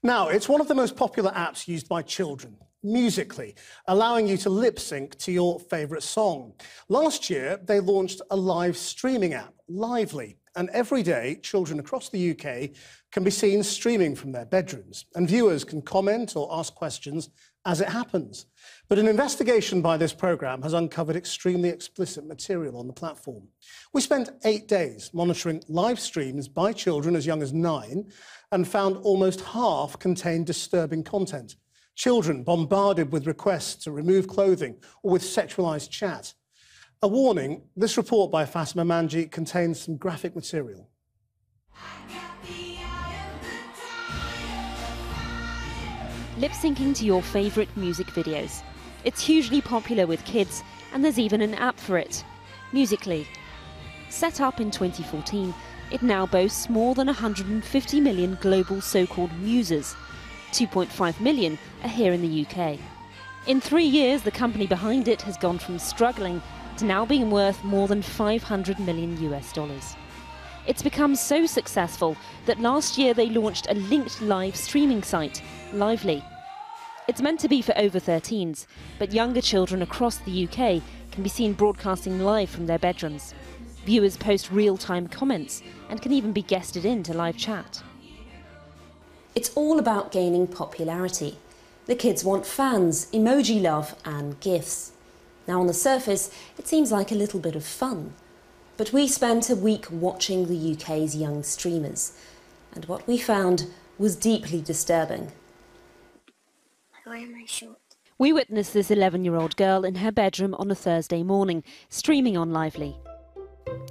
Now, it's one of the most popular apps used by children, Musically, allowing you to lip sync to your favourite song. Last year, they launched a live streaming app, Lively, and every day, children across the UK can be seen streaming from their bedrooms, and viewers can comment or ask questions as it happens. But an investigation by this programme has uncovered extremely explicit material on the platform. We spent 8 days monitoring live streams by children as young as 9 and found almost half contained disturbing content. Children bombarded with requests to remove clothing or with sexualised chat. A warning, this report by Fatima Manji contains some graphic material. Lip-syncing to your favourite music videos. It's hugely popular with kids, and there's even an app for it, Musically. Set up in 2014, it now boasts more than 150 million global so-called users. 2.5 million are here in the UK. In 3 years, the company behind it has gone from struggling to now being worth more than $500 million US. It's become so successful that last year they launched a linked live streaming site, Lively. It's meant to be for over 13s, but younger children across the UK can be seen broadcasting live from their bedrooms. Viewers post real-time comments and can even be guested into live chat. It's all about gaining popularity. The kids want fans, emoji love and gifts. Now on the surface, it seems like a little bit of fun. But we spent a week watching the UK's young streamers, and what we found was deeply disturbing. Why am I short? We witnessed this 11-year-old girl in her bedroom on a Thursday morning, streaming on Lively.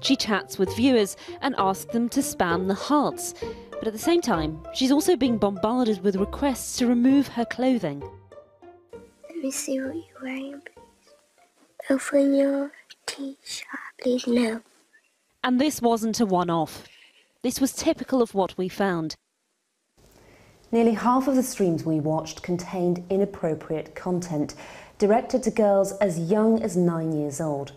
She chats with viewers and asks them to spam the hearts, but at the same time, she's also being bombarded with requests to remove her clothing. Let me see what you're wearing, please. Open your t-shirt, please. No. And this wasn't a one-off. This was typical of what we found. Nearly half of the streams we watched contained inappropriate content directed to girls as young as 9 years old.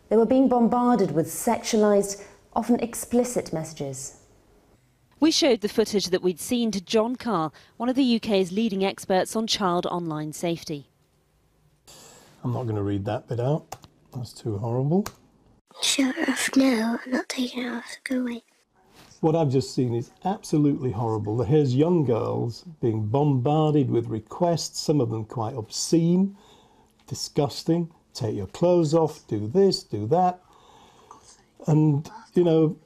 They were being bombarded with sexualised, often explicit messages. We showed the footage that we'd seen to John Carr, one of the UK's leading experts on child online safety. I'm not going to read that bit out. That's too horrible. Shut off. No, I'm not taking it off. Go away. What I've just seen is absolutely horrible. Here's young girls being bombarded with requests, some of them quite obscene, disgusting. Take your clothes off, do this, do that. And, you know,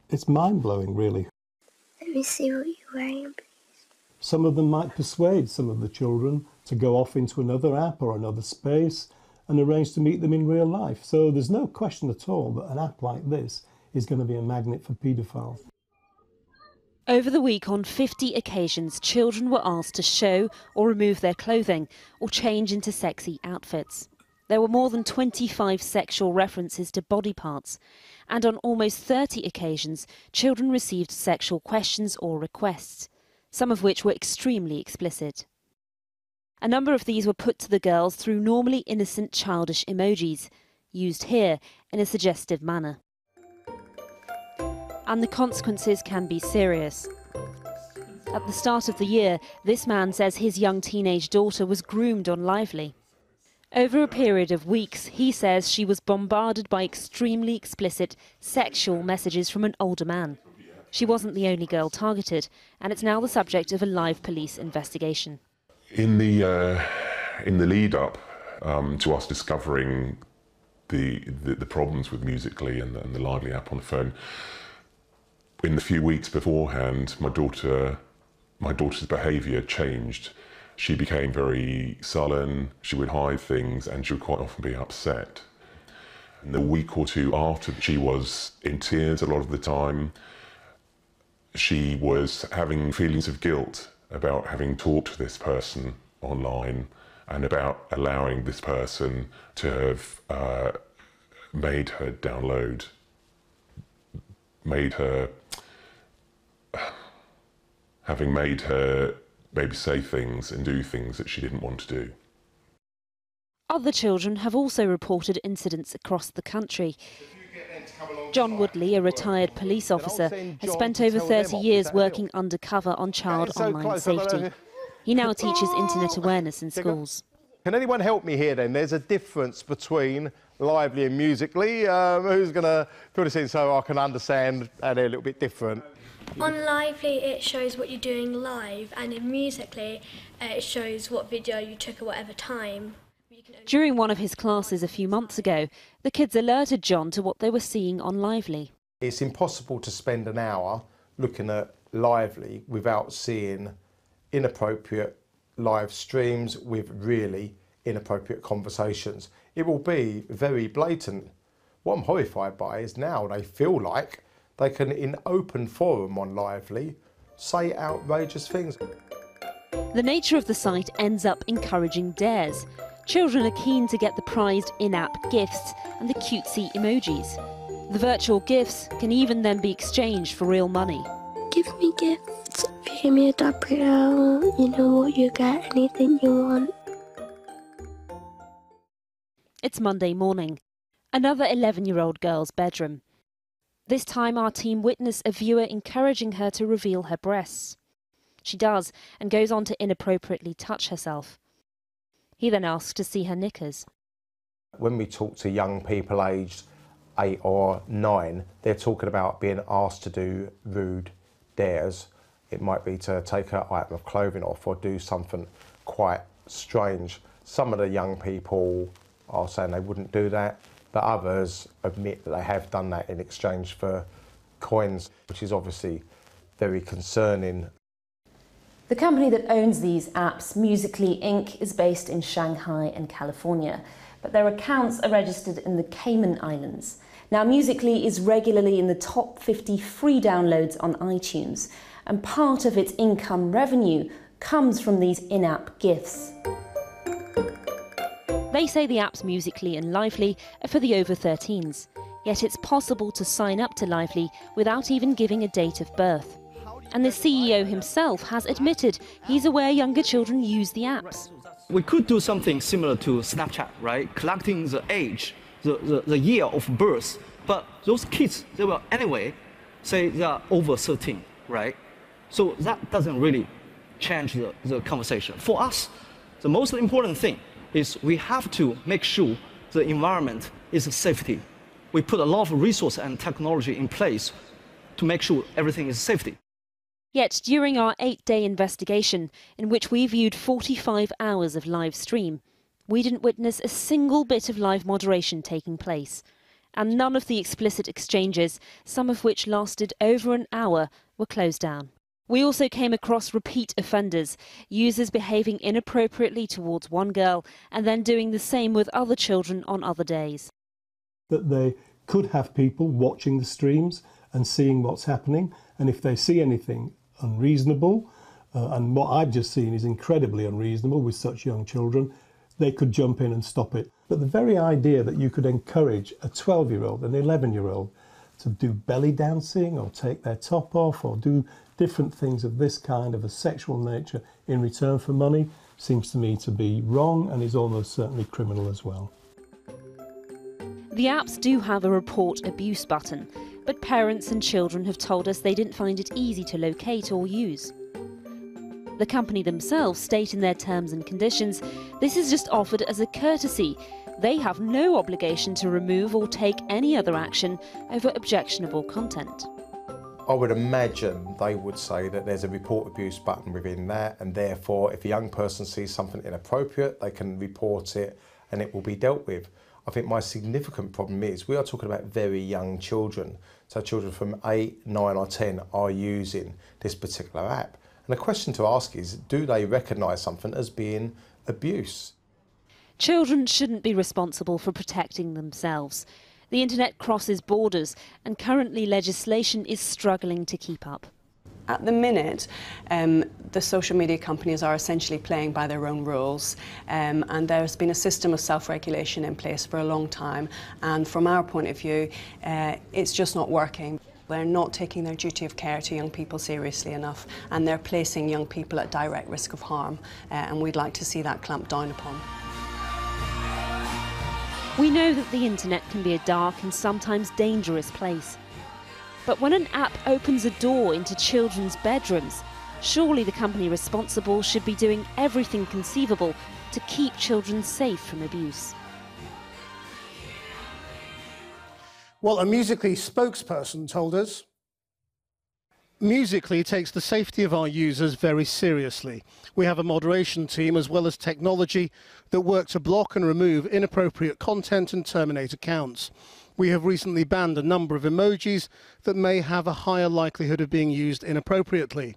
it's mind-blowing, really. Let me see what you're wearing, please. Some of them might persuade some of the children to go off into another app or another space and arrange to meet them in real life. So there's no question at all that an app like this is going to be a magnet for paedophiles. Over the week, on 50 occasions, children were asked to show or remove their clothing or change into sexy outfits. There were more than 25 sexual references to body parts, and on almost 30 occasions, children received sexual questions or requests, some of which were extremely explicit. A number of these were put to the girls through normally innocent childish emojis, used here in a suggestive manner. And the consequences can be serious. At the start of the year, this man says his young teenage daughter was groomed on Lively. Over a period of weeks, he says she was bombarded by extremely explicit sexual messages from an older man. She wasn't the only girl targeted, and it's now the subject of a live police investigation. In the lead-up to us discovering the problems with Musically and the Lively app on the phone, in the few weeks beforehand, my daughter's behaviour changed. She became very sullen, she would hide things, and she would quite often be upset. In the week or two after, she was in tears a lot of the time. She was having feelings of guilt about having talked to this person online and about allowing this person to have made her download, having made her maybe say things and do things that she didn't want to do. Other children have also reported incidents across the country. If you get them to John Woodley, a retired police officer, has spent over 30 years working undercover on child online safety. He now teaches internet awareness in schools. Can anyone help me here then? There's a difference between Lively and Musically. Who's going to fill this in so I can understand how they're a little bit different? On Lively it shows what you're doing live, and in Musically it shows what video you took at whatever time. During one of his classes a few months ago, the kids alerted John to what they were seeing on Lively. It's impossible to spend an hour looking at Lively without seeing inappropriate live streams with really inappropriate conversations. It will be very blatant. What I'm horrified by is now they feel like they can, in open forum on Lively, say outrageous things. The nature of the site ends up encouraging dares. Children are keen to get the prized in-app gifts and the cutesy emojis. The virtual gifts can even then be exchanged for real money. Give me gifts. If you give me a W, you know what, you get anything you want. It's Monday morning. Another 11-year-old girl's bedroom. This time our team witness a viewer encouraging her to reveal her breasts. She does, and goes on to inappropriately touch herself. He then asks to see her knickers. When we talk to young people aged 8 or 9, they're talking about being asked to do rude dares. It might be to take an item of clothing off or do something quite strange. Some of the young people are saying they wouldn't do that, but others admit that they have done that in exchange for coins, which is obviously very concerning. The company that owns these apps, Musically Inc., is based in Shanghai and California, but their accounts are registered in the Cayman Islands. Now, Musically is regularly in the top 50 free downloads on iTunes, and part of its income revenue comes from these in-app gifts. They say the apps Musically and Lively are for the over 13s, yet it's possible to sign up to Lively without even giving a date of birth. And the CEO himself has admitted he's aware younger children use the apps. We could do something similar to Snapchat, right? Collecting the age, the year of birth. But those kids, they will anyway say they are over 13, right? So that doesn't really change the conversation. For us, the most important thing is we have to make sure the environment is safety. We put a lot of resources and technology in place to make sure everything is safety. Yet during our 8-day investigation, in which we viewed 45 hours of live stream, we didn't witness a single bit of live moderation taking place. And none of the explicit exchanges, some of which lasted over an hour, were closed down. We also came across repeat offenders, users behaving inappropriately towards one girl and then doing the same with other children on other days. That they could have people watching the streams and seeing what's happening, and if they see anything unreasonable, and what I've just seen is incredibly unreasonable with such young children, they could jump in and stop it. But the very idea that you could encourage a 12-year-old, an 11-year-old to do belly dancing or take their top off or do different things of this kind of a sexual nature in return for money seems to me to be wrong and is almost certainly criminal as well. The apps do have a report abuse button, but parents and children have told us they didn't find it easy to locate or use. The company themselves state in their terms and conditions this is just offered as a courtesy. They have no obligation to remove or take any other action over objectionable content. I would imagine they would say that there's a report abuse button within that, and therefore if a young person sees something inappropriate, they can report it and it will be dealt with. I think my significant problem is we are talking about very young children. So children from 8, 9 or 10 are using this particular app. And the question to ask is, do they recognise something as being abuse? Children shouldn't be responsible for protecting themselves. The internet crosses borders, and currently legislation is struggling to keep up. At the minute, the social media companies are essentially playing by their own rules, and there's been a system of self-regulation in place for a long time, and from our point of view, it's just not working. They're not taking their duty of care to young people seriously enough, and they're placing young people at direct risk of harm, and we'd like to see that clamped down upon. We know that the internet can be a dark and sometimes dangerous place. But when an app opens a door into children's bedrooms, surely the company responsible should be doing everything conceivable to keep children safe from abuse. Well, a Musical.ly spokesperson told us, Musical.ly takes the safety of our users very seriously. We have a moderation team as well as technology that work to block and remove inappropriate content and terminate accounts. We have recently banned a number of emojis that may have a higher likelihood of being used inappropriately.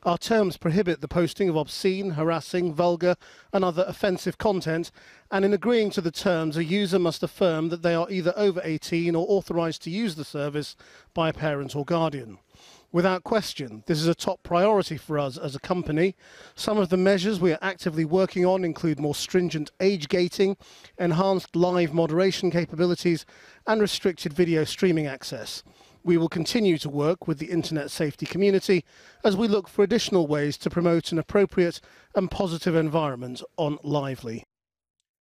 Our terms prohibit the posting of obscene, harassing, vulgar and other offensive content, and in agreeing to the terms, a user must affirm that they are either over 18 or authorised to use the service by a parent or guardian. Without question, this is a top priority for us as a company. Some of the measures we are actively working on include more stringent age gating, enhanced live moderation capabilities, and restricted video streaming access. We will continue to work with the internet safety community as we look for additional ways to promote an appropriate and positive environment on Lively.